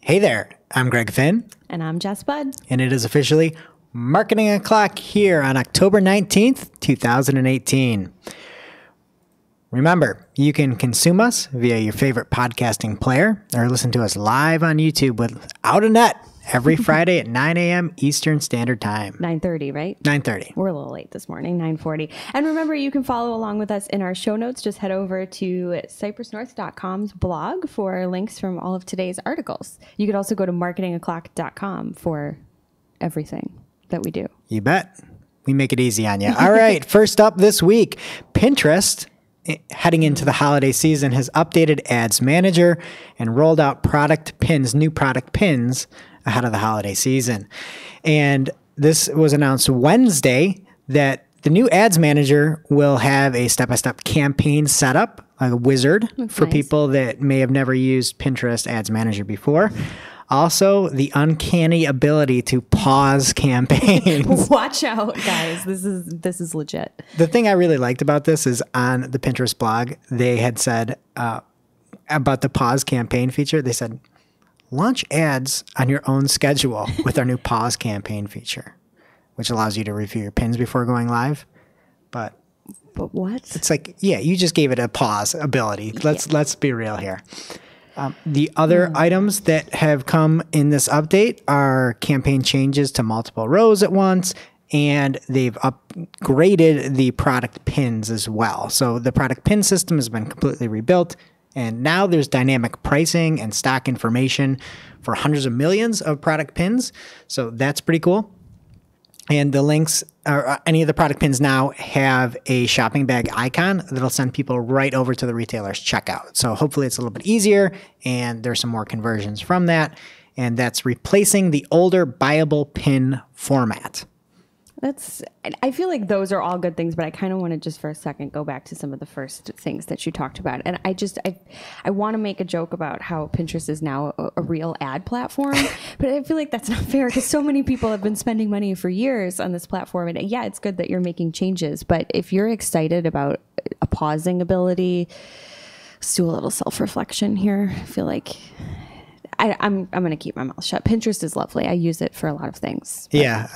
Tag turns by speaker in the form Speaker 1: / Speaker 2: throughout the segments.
Speaker 1: Hey there, I'm Greg Finn.
Speaker 2: And I'm Jess Budd.
Speaker 1: And it is officially Marketing O'Clock here on October 19th, 2018. Remember, you can consume us via your favorite podcasting player or listen to us live on YouTube without a net every Friday at 9 a.m. Eastern Standard Time.
Speaker 2: 9:30, right?
Speaker 1: 9:30.
Speaker 2: We're a little late this morning, 9:40. And remember, you can follow along with us in our show notes. Just head over to cypressnorth.com's blog for links from all of today's articles. You could also go to marketingoclock.com for everything that we do.
Speaker 1: You bet. We make it easy on you. All right, first up this week, Pinterest, heading into the holiday season, has updated Ads Manager and rolled out new product pins ahead of the holiday season. And this was announced Wednesday that the new Ads Manager will have a step-by-step campaign setup, like a wizard. That's for nice. People that may have never used Pinterest Ads Manager before. Also, the uncanny ability to pause campaigns.
Speaker 2: Watch out, guys. This is legit.
Speaker 1: The thing I really liked about this is on the Pinterest blog, they had said about the pause campaign feature, they said, launch ads on your own schedule with our new pause campaign feature, which allows you to review your pins before going live. But
Speaker 2: what?
Speaker 1: It's like, yeah, you just gave it a pause ability. Let's be real here. The other items that have come in this update are campaign changes to multiple rows at once, and they've upgraded the product pins as well. So the product pin system has been completely rebuilt, and now there's dynamic pricing and stock information for hundreds of millions of product pins. So that's pretty cool. And the links, or any of the product pins now have a shopping bag icon that'll send people right over to the retailer's checkout. So hopefully it's a little bit easier, and there's some more conversions from that. And that's replacing the older buyable pin format.
Speaker 2: I feel like those are all good things, but I kind of want to just for a second go back to some of the first things that you talked about. And I want to make a joke about how Pinterest is now a real ad platform, but I feel like that's not fair because so many people have been spending money for years on this platform. And yeah, it's good that you're making changes, but if you're excited about a pausing ability, let's do a little self-reflection here. I feel like I'm going to keep my mouth shut. Pinterest is lovely. I use it for a lot of things.
Speaker 1: Yeah,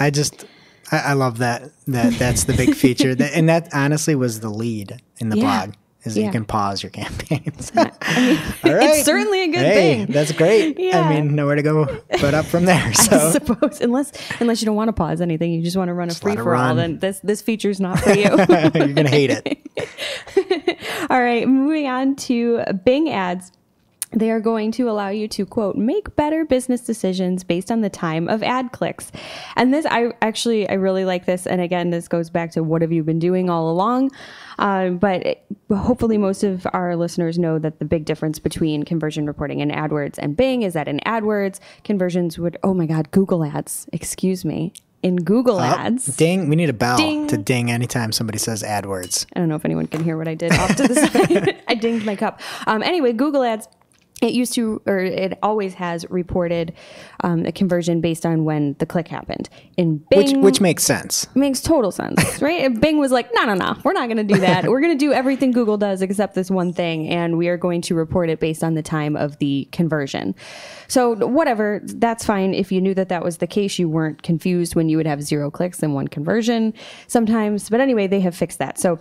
Speaker 1: I love that that's the big feature. And that honestly was the lead in the blog, is that you can pause your campaigns.
Speaker 2: All right. It's certainly a good thing.
Speaker 1: That's great. Yeah. I mean, nowhere to go but up from there. So.
Speaker 2: I suppose, unless you don't want to pause anything, you just want to run a free-for-all, then this feature's not for you.
Speaker 1: You're going to hate it.
Speaker 2: All right, moving on to Bing ads. They are going to allow you to, quote, make better business decisions based on the time of ad clicks. And this, I really like this. And again, this goes back to what have you been doing all along? But hopefully most of our listeners know that the big difference between conversion reporting in AdWords and Bing is that in AdWords, conversions would, oh my God, Google ads, excuse me. In Google ads.
Speaker 1: Ding. We need a bell to ding anytime somebody says AdWords.
Speaker 2: I don't know if anyone can hear what I did off to the side. I dinged my cup. Anyway, Google ads. It used to, or it always has reported a conversion based on when the click happened. In Bing,
Speaker 1: which makes sense.
Speaker 2: Makes total sense, right? And Bing was like, no, we're not going to do that. We're going to do everything Google does except this one thing, and we are going to report it based on the time of the conversion. So whatever, that's fine. If you knew that was the case, you weren't confused when you would have 0 clicks and 1 conversion sometimes. But anyway, they have fixed that. So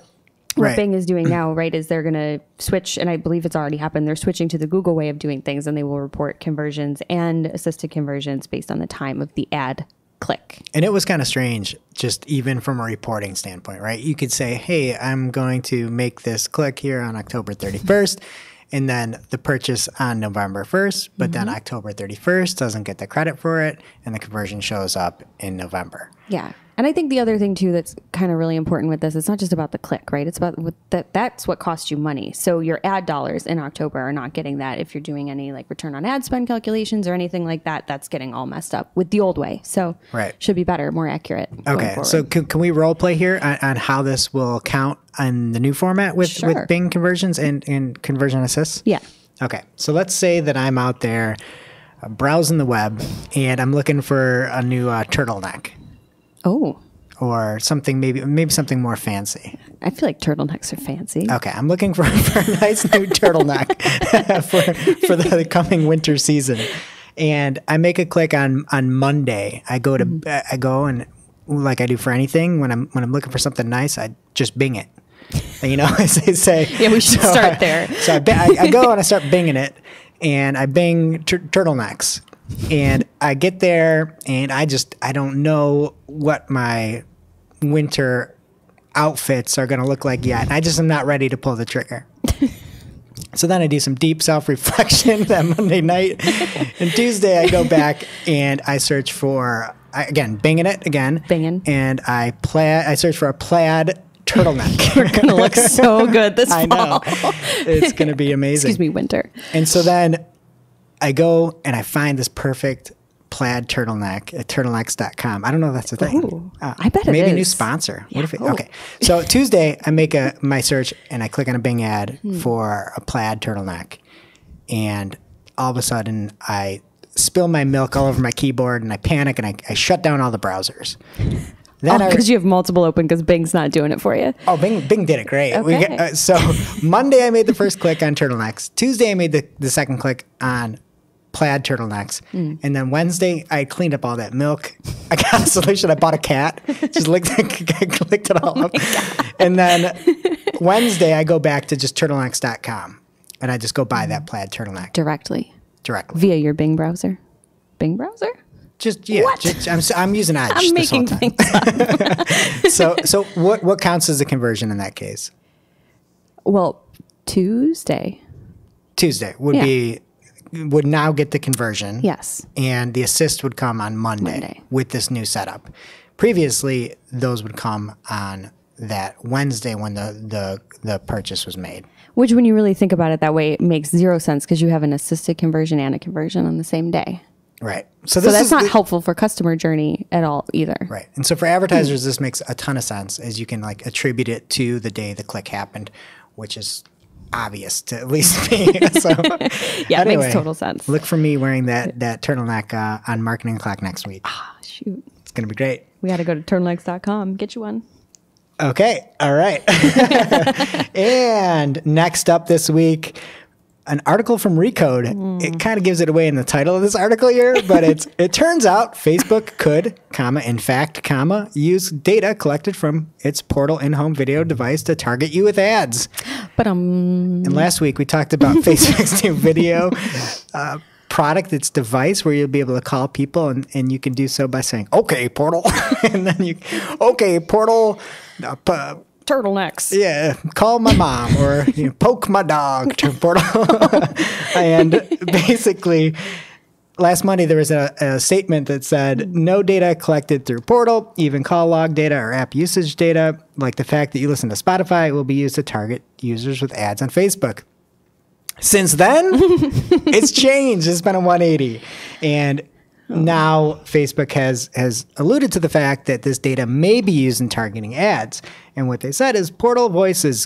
Speaker 2: what Bing is doing now, right, is they're going to switch, and I believe it's already happened, they're switching to the Google way of doing things, and they will report conversions and assisted conversions based on the time of the ad click.
Speaker 1: And it was kind of strange, just even from a reporting standpoint, right? You could say, hey, I'm going to make this click here on October 31st, and then the purchase on November 1st, but then October 31st doesn't get the credit for it, and the conversion shows up in November.
Speaker 2: Yeah. And I think the other thing, too, that's kind of really important with this, it's not just about the click, right? It's about that's what costs you money. So your ad dollars in October are not getting that. If you're doing any like return on ad spend calculations or anything like that, that's getting all messed up with the old way. So should be better, more accurate.
Speaker 1: Okay. So can we role play here on how this will count on the new format with Bing conversions and conversion assists?
Speaker 2: Yeah.
Speaker 1: Okay. So let's say that I'm out there browsing the web and I'm looking for a new turtleneck.
Speaker 2: Oh.
Speaker 1: Or something, maybe something more fancy.
Speaker 2: I feel like turtlenecks are fancy.
Speaker 1: Okay, I'm looking for a nice new turtleneck for the coming winter season. And I make a click on Monday. I go and like I do for anything when I'm looking for something nice, I just Bing it. And, you know, as they say.
Speaker 2: Yeah, we should start there.
Speaker 1: So I go and I start Binging it, and I Bing turtlenecks, and I get there, and I don't know what my winter outfits are going to look like yet. I just am not ready to pull the trigger. So then I do some deep self-reflection that Monday night. And Tuesday I go back and I search for, again, Binging it again.
Speaker 2: Binging.
Speaker 1: And I search for a plaid turtleneck.
Speaker 2: We're going to look so good this fall.
Speaker 1: I know. It's going to be amazing.
Speaker 2: Excuse me, winter.
Speaker 1: And so then I go and I find this perfect plaid turtleneck at turtlenecks.com. I don't know if that's a thing.
Speaker 2: Ooh, I bet it
Speaker 1: maybe
Speaker 2: is.
Speaker 1: a new sponsor.
Speaker 2: Yeah.
Speaker 1: Okay. So Tuesday, I make my search and I click on a Bing ad for a plaid turtleneck. And all of a sudden, I spill my milk all over my keyboard and I panic and I shut down all the browsers.
Speaker 2: Because you have multiple open because Bing's not doing it for you.
Speaker 1: Oh, Bing did it great.
Speaker 2: Okay.
Speaker 1: So Monday, I made the first click on turtlenecks. Tuesday, I made the second click on plaid turtlenecks. And then Wednesday, I cleaned up all that milk. I got a solution. I bought a cat. Just clicked it all up. And then Wednesday, I go back to just turtlenecks.com. And I just go buy that plaid turtleneck.
Speaker 2: Directly.
Speaker 1: Via
Speaker 2: your Bing browser. Bing browser?
Speaker 1: I'm using Edge.
Speaker 2: I'm making things up.
Speaker 1: So what counts as a conversion in that case?
Speaker 2: Well, Tuesday
Speaker 1: would now get the conversion.
Speaker 2: Yes.
Speaker 1: And the assist would come on Monday with this new setup. Previously, those would come on that Wednesday when the purchase was made.
Speaker 2: Which, when you really think about it that way, it makes zero sense because you have an assisted conversion and a conversion on the same day.
Speaker 1: Right.
Speaker 2: So that's not helpful for customer journey at all either.
Speaker 1: Right. And so for advertisers, this makes a ton of sense as you can like attribute it to the day the click happened, which is obvious to at least me. So
Speaker 2: yeah,
Speaker 1: anyway,
Speaker 2: it makes total sense.
Speaker 1: Look for me wearing that turtleneck on Marketing O'Clock next week.
Speaker 2: Ah, shoot.
Speaker 1: It's going to be great.
Speaker 2: We got to go to turtlenecks.com. Get you one.
Speaker 1: Okay. All right. And next up this week, an article from Recode. It kind of gives it away in the title of this article here, but it turns out Facebook could, in fact, use data collected from its portal in-home video device to target you with ads. And last week we talked about Facebook's new video product, its device, where you'll be able to call people and you can do so by saying, "Okay, portal," and then "Okay, portal."
Speaker 2: Turtlenecks.
Speaker 1: Yeah, call my mom or poke my dog to portal. And basically, last Monday there was a statement that said no data collected through portal, even call log data or app usage data, like the fact that you listen to Spotify, will be used to target users with ads on Facebook. Since then, it's changed. It's been a 180. And now Facebook has alluded to the fact that this data may be used in targeting ads. And what they said is portal voice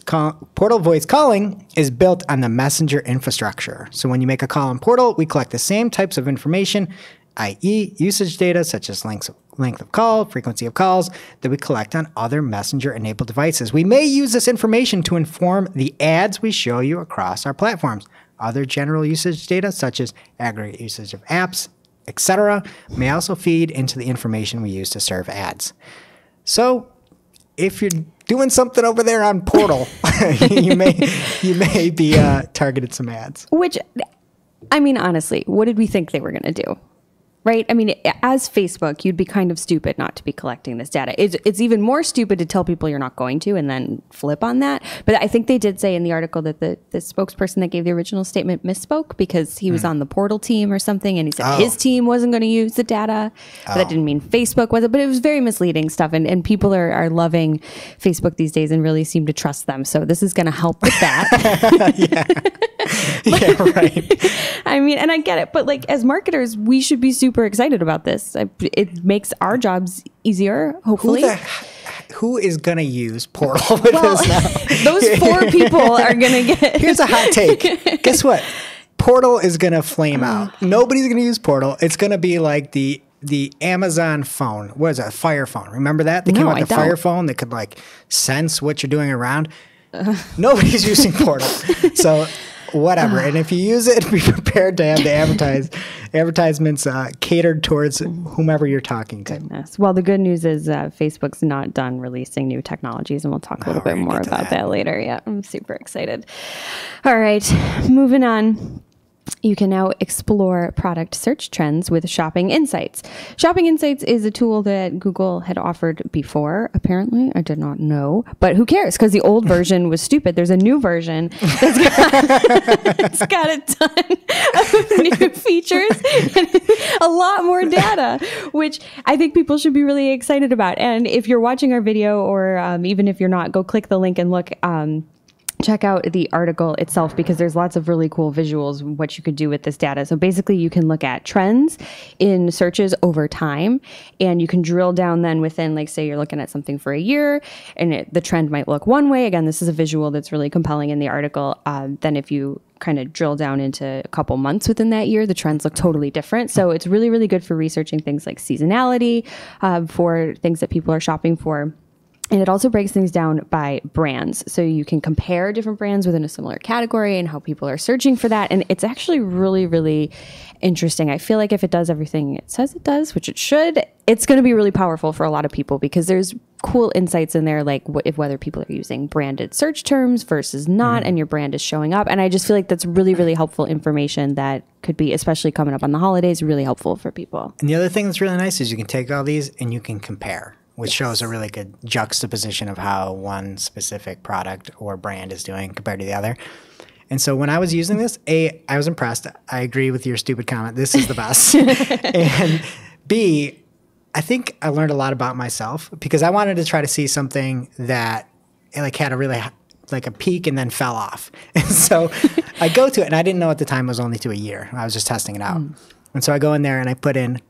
Speaker 1: calling is built on the Messenger infrastructure. So when you make a call in portal, we collect the same types of information, i.e. usage data such as length of call, frequency of calls, that we collect on other Messenger-enabled devices. We may use this information to inform the ads we show you across our platforms. Other general usage data such as aggregate usage of apps, etc., may also feed into the information we use to serve ads. So if you're doing something over there on portal, you may be targeted some ads.
Speaker 2: Which, I mean, honestly, what did we think they were going to do? Right? I mean, as Facebook, you'd be kind of stupid not to be collecting this data. It's even more stupid to tell people you're not going to and then flip on that. But I think they did say in the article that the spokesperson that gave the original statement misspoke because he was on the portal team or something. And he said his team wasn't going to use the data. But that didn't mean Facebook was it. But it was very misleading stuff. And people are loving Facebook these days and really seem to trust them. So this is going to help with that.
Speaker 1: Yeah, right.
Speaker 2: I mean, and I get it. But like as marketers, we should be super excited about this. It makes our jobs easier, hopefully.
Speaker 1: Who is going to use portal with this now?
Speaker 2: Those 4 people are going to get...
Speaker 1: Here's a hot take. Guess what? Portal is going to flame out. Nobody's going to use portal. It's going to be like the Amazon phone. What is that? Fire phone. Remember that? They came out with the Fire phone that could like sense what you're doing around. Nobody's using portal. So whatever. And if you use it, be prepared to have the advertisements catered towards whomever you're talking to.
Speaker 2: Goodness. Well, the good news is Facebook's not done releasing new technologies, and we'll talk a little bit more about that later. Yeah, I'm super excited. All right, moving on. You can now explore product search trends with Shopping Insights. Shopping Insights is a tool that Google had offered before, apparently. I did not know, but who cares? Because the old version was stupid. There's a new version that's got a ton of new features and a lot more data, which I think people should be really excited about. And if you're watching our video, or even if you're not, go click the link and look. Check out the article itself, because there's lots of really cool visuals what you could do with this data. So basically you can look at trends in searches over time, and you can drill down then within, like, say you're looking at something for a year and the trend might look one way. Again, this is a visual that's really compelling in the article. Then if you kind of drill down into a couple months within that year, the trends look totally different. So it's really, really good for researching things like seasonality, for things that people are shopping for. And it also breaks things down by brands. So you can compare different brands within a similar category and how people are searching for that. And it's actually really, really interesting. I feel like if it does everything it says it does, which it should, it's going to be really powerful for a lot of people, because there's cool insights in there, like whether people are using branded search terms versus not, and your brand is showing up. And I just feel like that's really, really helpful information that could be, especially coming up on the holidays, really helpful for people.
Speaker 1: And the other thing that's really nice is you can take all these and you can compare, which shows a really good juxtaposition of how one specific product or brand is doing compared to the other. And so when I was using this, A, I was impressed. I agree with your stupid comment. This is the best. And B, I think I learned a lot about myself, because I wanted to try to see something that like had a really like a peak and then fell off. And so I go to it, and I didn't know at the time it was only to a year. I was just testing it out. And so I go in there and I put in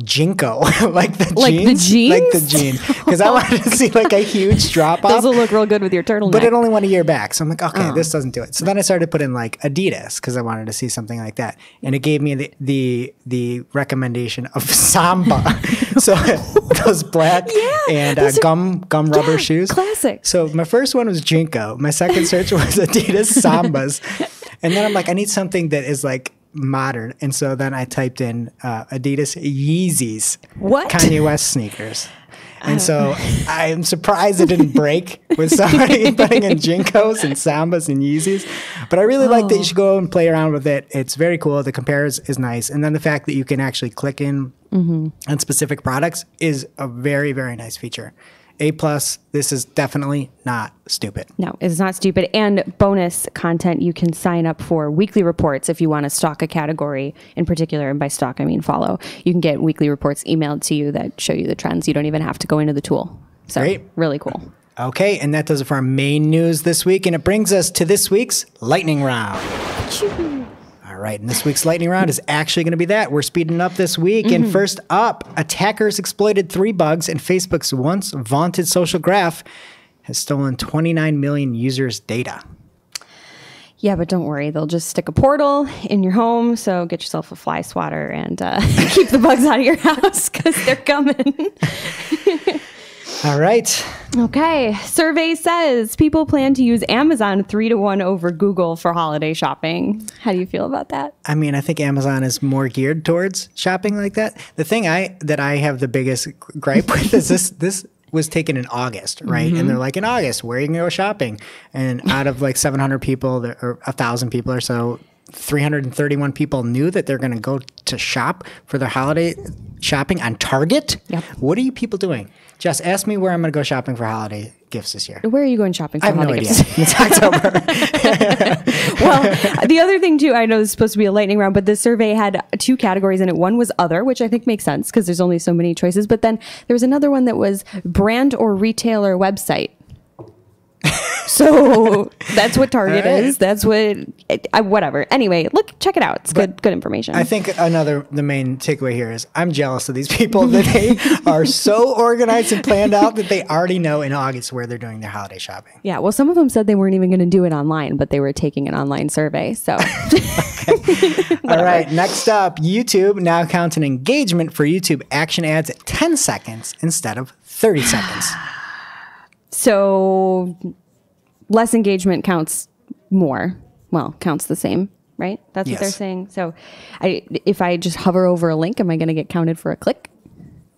Speaker 1: Jinko, like the jeans, because I wanted to see like a huge drop off.
Speaker 2: Those will look real good with your turtleneck.
Speaker 1: But it only went a year back, so I'm like, okay, this doesn't do it. So then I started to put in like Adidas, because I wanted to see something like that, and it gave me the recommendation of Samba, so those black and gum rubber shoes,
Speaker 2: classic.
Speaker 1: So my first one was Jinko. My second search was Adidas Sambas, and then I'm like, I need something that is like modern, and so then I typed in Adidas Yeezys, Kanye West sneakers, and so I'm surprised it didn't break with somebody putting in Jinkos and Sambas and Yeezys. But I really like that. You should go and play around with it. It's very cool. The compares is nice, and then the fact that you can actually click in on specific products is a very, very nice feature. A+, this is definitely not stupid.
Speaker 2: No, it's not stupid. And bonus content, you can sign up for weekly reports if you want to stock a category in particular. And by stock, I mean follow. You can get weekly reports emailed to you that show you the trends. You don't even have to go into the tool. So great. Really cool.
Speaker 1: Okay, and that does it for our main news this week. And it brings us to this week's lightning round. All right, and this week's lightning round is actually going to be that. We're speeding up this week. And first up, attackers exploited 3 bugs in Facebook's once vaunted social graph has stolen 29 million users' data.
Speaker 2: Yeah, but don't worry. They'll just stick a portal in your home. So get yourself a fly swatter and keep the bugs out of your house, because they're coming.
Speaker 1: All right.
Speaker 2: Okay. Survey says people plan to use Amazon 3-1 over Google for holiday shopping. How do you feel about that?
Speaker 1: I mean, I think Amazon is more geared towards shopping like that. The thing that I have the biggest gripe with is this was taken in August, right? And they're like, in August, where are you going to go shopping? And out of like 700 people or 1,000 people or so, 331 people knew that they're going to go to shop for their holiday shopping on Target. Yep. What are you people doing? Jess, ask me where I'm going to go shopping for holiday gifts this year.
Speaker 2: Where are you going shopping for holiday gifts?
Speaker 1: I have no idea. It's October.
Speaker 2: Well, the other thing too, I know this is supposed to be a lightning round, but this survey had 2 categories in it. One was other, which I think makes sense because there's only so many choices. But then there was another one that was brand or retailer website. So that's what Target is. That's what, whatever. Anyway, check it out. It's good information.
Speaker 1: I think the main takeaway here is I'm jealous of these people that they are so organized and planned out that they already know in August where they're doing their holiday shopping.
Speaker 2: Yeah. Well, some of them said they weren't even going to do it online, but they were taking an online survey. So.
Speaker 1: All right. Next up, YouTube now counts an engagement for YouTube action ads at 10 seconds instead of 30 seconds.
Speaker 2: So less engagement counts more. counts the same, right? That's what they're
Speaker 1: Yes.
Speaker 2: saying. So if I just hover over a link, am I going to get counted for a click?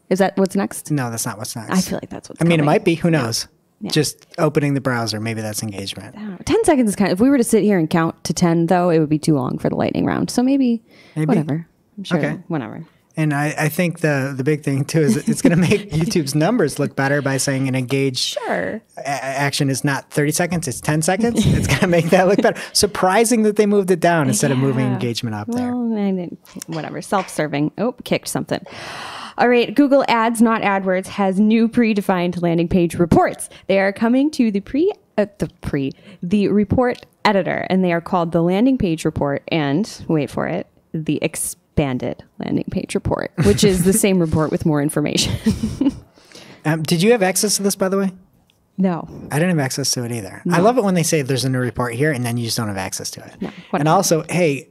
Speaker 2: Is that what's next?
Speaker 1: No, that's not what's next.
Speaker 2: I feel like that's what's
Speaker 1: I mean,
Speaker 2: coming.
Speaker 1: it might be. Who knows?
Speaker 2: Yeah.
Speaker 1: Just opening the browser. Maybe that's engagement.
Speaker 2: 10 seconds is if we were to sit here and count to 10, though, it would be too long for the lightning round. So maybe. Whatever. I'm sure.
Speaker 1: Okay.
Speaker 2: Whatever.
Speaker 1: And I think the big thing, too, is it's going to make YouTube's numbers look better by saying an engaged action is not 30 seconds, it's 10 seconds. It's going to make that look better. Surprising that they moved it down instead of moving engagement up there.
Speaker 2: Whatever. Self-serving. Oh, kicked something. All right. Google Ads, not AdWords, has new predefined landing page reports. They are coming to the report editor, and they are called the landing page report and, wait for it, the expanded landing page report, which is the same report with more information.
Speaker 1: Did you have access to this, by the way?
Speaker 2: No.
Speaker 1: I didn't have access to it either. No. I love it when they say there's a new report here and then you just don't have access to it.
Speaker 2: No,
Speaker 1: and also, hey,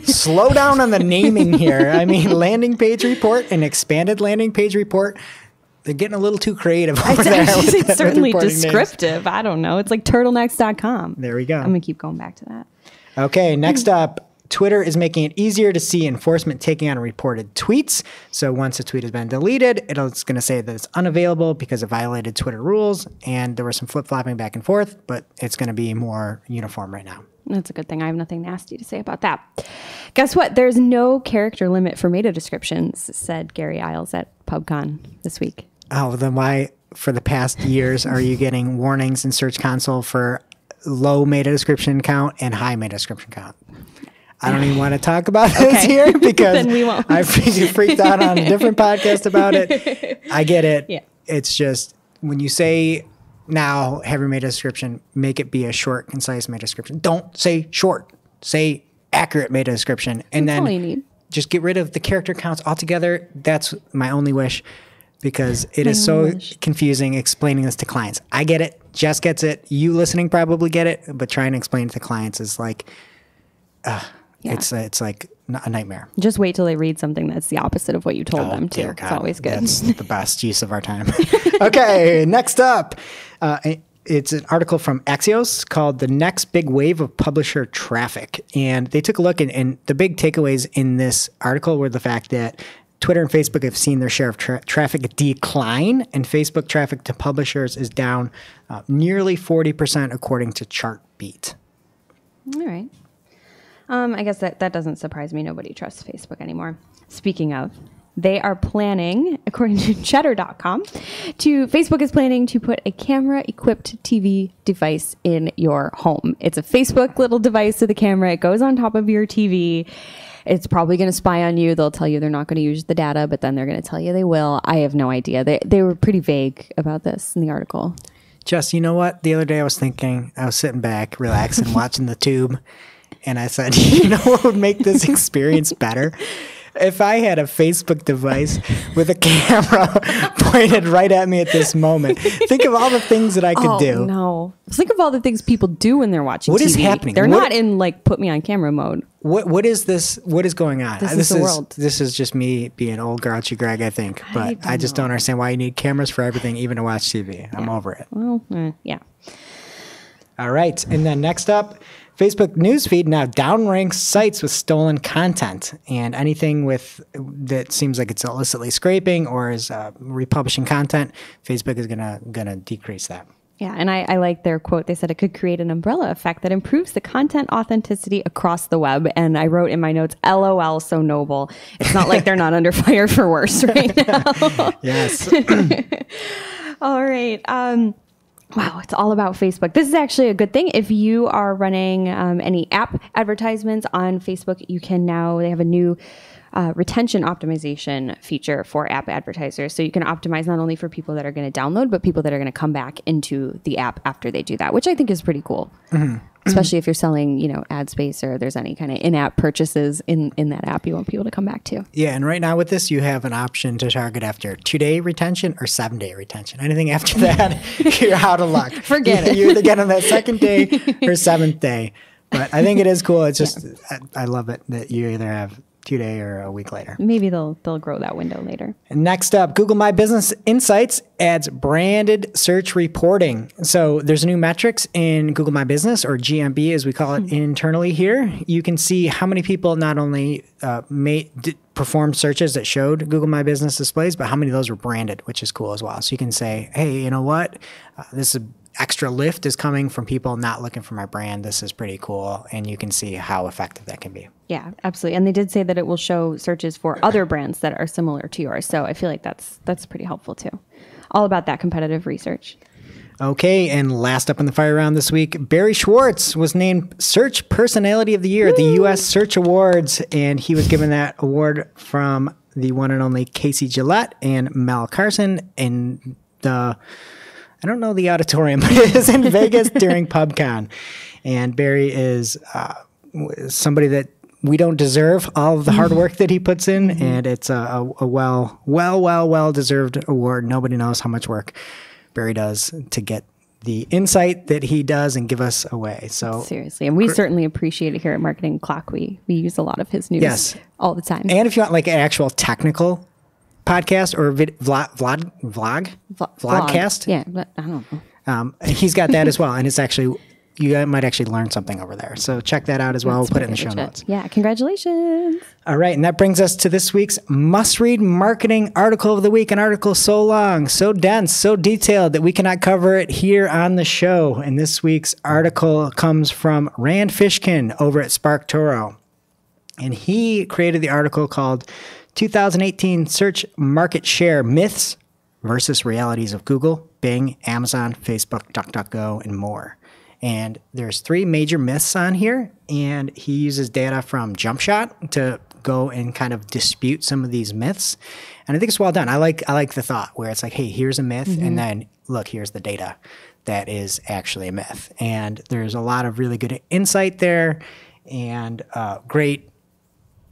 Speaker 1: slow down on the naming here. I mean, landing page report and expanded landing page report. They're getting a little too creative over there.
Speaker 2: It's certainly descriptive. Names. I don't know. It's like turtlenecks.com.
Speaker 1: There we go.
Speaker 2: I'm going to keep going back to that.
Speaker 1: Okay, next up. Twitter is making it easier to see enforcement taking on reported tweets. So once a tweet has been deleted, it's going to say that it's unavailable because it violated Twitter rules. And there was some flip-flopping back and forth, but it's going to be more uniform right now.
Speaker 2: That's a good thing. I have nothing nasty to say about that. Guess what? There's no character limit for meta descriptions, said Gary Iles at PubCon this week.
Speaker 1: Oh, then why, for the past years, are you getting warnings in Search Console for low meta description count and high meta description count? I don't even want to talk about this here because
Speaker 2: then we won't.
Speaker 1: I freaked out on a different podcast about it. I get it.
Speaker 2: Yeah.
Speaker 1: It's just when you say now have your meta description, make it be a short, concise meta description. Don't say short. Say accurate meta description. And
Speaker 2: That's
Speaker 1: then
Speaker 2: all you need.
Speaker 1: Just get rid of the character counts altogether. That's my only wish because it is so confusing explaining this to clients. I get it. Jess gets it. You listening probably get it. But trying to explain it to clients is like... It's like a nightmare.
Speaker 2: Just wait till they read something that's the opposite of what you told them to. It's always good.
Speaker 1: That's the best use of our time. Okay, next up. It's an article from Axios called The Next Big Wave of Publisher Traffic. And they took a look, and the big takeaways in this article were the fact that Twitter and Facebook have seen their share of traffic decline, and Facebook traffic to publishers is down nearly 40% according to Chartbeat.
Speaker 2: All right. I guess that doesn't surprise me. Nobody trusts Facebook anymore. Speaking of, they are planning, according to Cheddar.com, Facebook is planning to put a camera-equipped TV device in your home. It's a Facebook little device with a camera. It goes on top of your TV. It's probably going to spy on you. They'll tell you they're not going to use the data, but then they're going to tell you they will. I have no idea. They were pretty vague about this in the article.
Speaker 1: Jess, you know what? The other day I was sitting back, relaxing, watching the tube. And I said, you know what would make this experience better? If I had a Facebook device with a camera pointed right at me at this moment. Think of all the things that I could do.
Speaker 2: No. Think of all the things people do when they're watching
Speaker 1: What
Speaker 2: TV.
Speaker 1: is happening?
Speaker 2: They're not in put me on camera mode.
Speaker 1: What is this? What is going on?
Speaker 2: This is the world.
Speaker 1: This is just me being old grouchy Greg, I think. But I just don't understand why you need cameras for everything, even to watch TV. I'm over it.
Speaker 2: Well, yeah.
Speaker 1: All right. And then next up, Facebook newsfeed now downranks sites with stolen content, and anything that seems like it's illicitly scraping or is republishing content, Facebook is gonna decrease that.
Speaker 2: Yeah, and I like their quote. They said it could create an umbrella effect that improves the content authenticity across the web. And I wrote in my notes, LOL, so noble. It's not like they're not under fire for worse right now.
Speaker 1: Yes.
Speaker 2: All right. Wow, it's all about Facebook. This is actually a good thing. If you are running any app advertisements on Facebook, they have a new retention optimization feature for app advertisers. So you can optimize not only for people that are going to download, but people that are going to come back into the app after they do that, which I think is pretty cool. Mm-hmm. Especially if you're selling, ad space or there's any kind of in-app purchases in that app you want people to come back to.
Speaker 1: Yeah, and right now with this, you have an option to target after 2-day retention or 7-day retention. Anything after that, you're out of luck.
Speaker 2: Forget it.
Speaker 1: You either get on that 2nd day or 7th day. But I think it is cool. It's just, I love it that you either have 2-day or a week later.
Speaker 2: Maybe they'll grow that window later.
Speaker 1: Next up, Google My Business Insights adds branded search reporting. So there's new metrics in Google My Business, or GMB as we call it internally here. You can see how many people not only performed searches that showed Google My Business displays, but how many of those were branded, which is cool as well. So you can say, hey, you know what? This is extra lift is coming from people not looking for my brand. This is pretty cool. And you can see how effective that can be.
Speaker 2: Yeah, absolutely. And they did say that it will show searches for other brands that are similar to yours. So I feel like that's pretty helpful too. All about that competitive research.
Speaker 1: Okay, and last up in the fire round this week, Barry Schwartz was named Search Personality of the Year at the U.S. Search Awards, and he was given that award from the one and only Casey Gillette and Mel Carson in the, I don't know the auditorium, but it is in Vegas during PubCon. And Barry is somebody that we don't deserve all of the hard work that he puts in, and it's a well-deserved award. Nobody knows how much work Barry does to get the insight that he does and give us away. So
Speaker 2: seriously, and we certainly appreciate it here at Marketing Clock. We use a lot of his news all the time.
Speaker 1: And if you want like an actual technical podcast or vlogcast,
Speaker 2: yeah, but I don't know.
Speaker 1: He's got that as well, and it's actually, you might actually learn something over there. So check that out as well. We'll put it in the show notes.
Speaker 2: Yeah, congratulations.
Speaker 1: All right, and that brings us to this week's must-read marketing article of the week. An article so long, so dense, so detailed that we cannot cover it here on the show. And this week's article comes from Rand Fishkin over at SparkToro. And he created the article called 2018 Search Market Share Myths versus Realities of Google, Bing, Amazon, Facebook, DuckDuckGo, and more. And there's 3 major myths on here, and he uses data from JumpShot to go and kind of dispute some of these myths. And I think it's well done. I like the thought where it's like, hey, here's a myth, and then look, here's the data that is actually a myth. And there's a lot of really good insight there, and great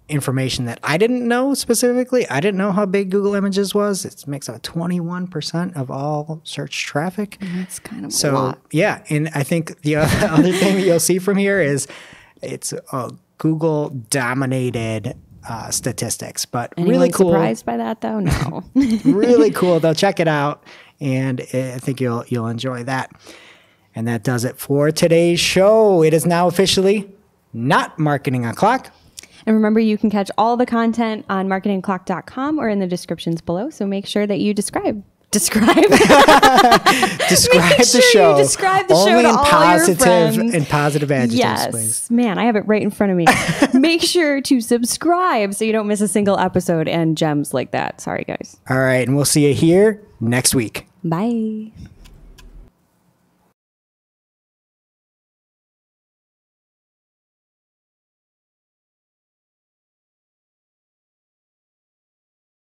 Speaker 1: information that I didn't know specifically. I didn't know how big Google Images was. It makes up 21% of all search traffic.
Speaker 2: That's kind of a lot.
Speaker 1: Yeah, and I think the other thing that you'll see from here is it's Google dominated statistics, but
Speaker 2: Anyone
Speaker 1: really cool.
Speaker 2: Surprised by that though? No.
Speaker 1: Really cool though. Check it out, and I think you'll enjoy that. And that does it for today's show. It is now officially not Marketing O'Clock.
Speaker 2: And remember, you can catch all the content on marketingclock.com or in the descriptions below. So make sure that you describe the show. Describe the
Speaker 1: Only
Speaker 2: show to
Speaker 1: in
Speaker 2: all
Speaker 1: positive
Speaker 2: your friends.
Speaker 1: and positive adjectives,
Speaker 2: yes,
Speaker 1: please.
Speaker 2: Man, I have it right in front of me. Make sure to subscribe so you don't miss a single episode and gems like that. Sorry, guys.
Speaker 1: All right, and we'll see you here next week.
Speaker 2: Bye.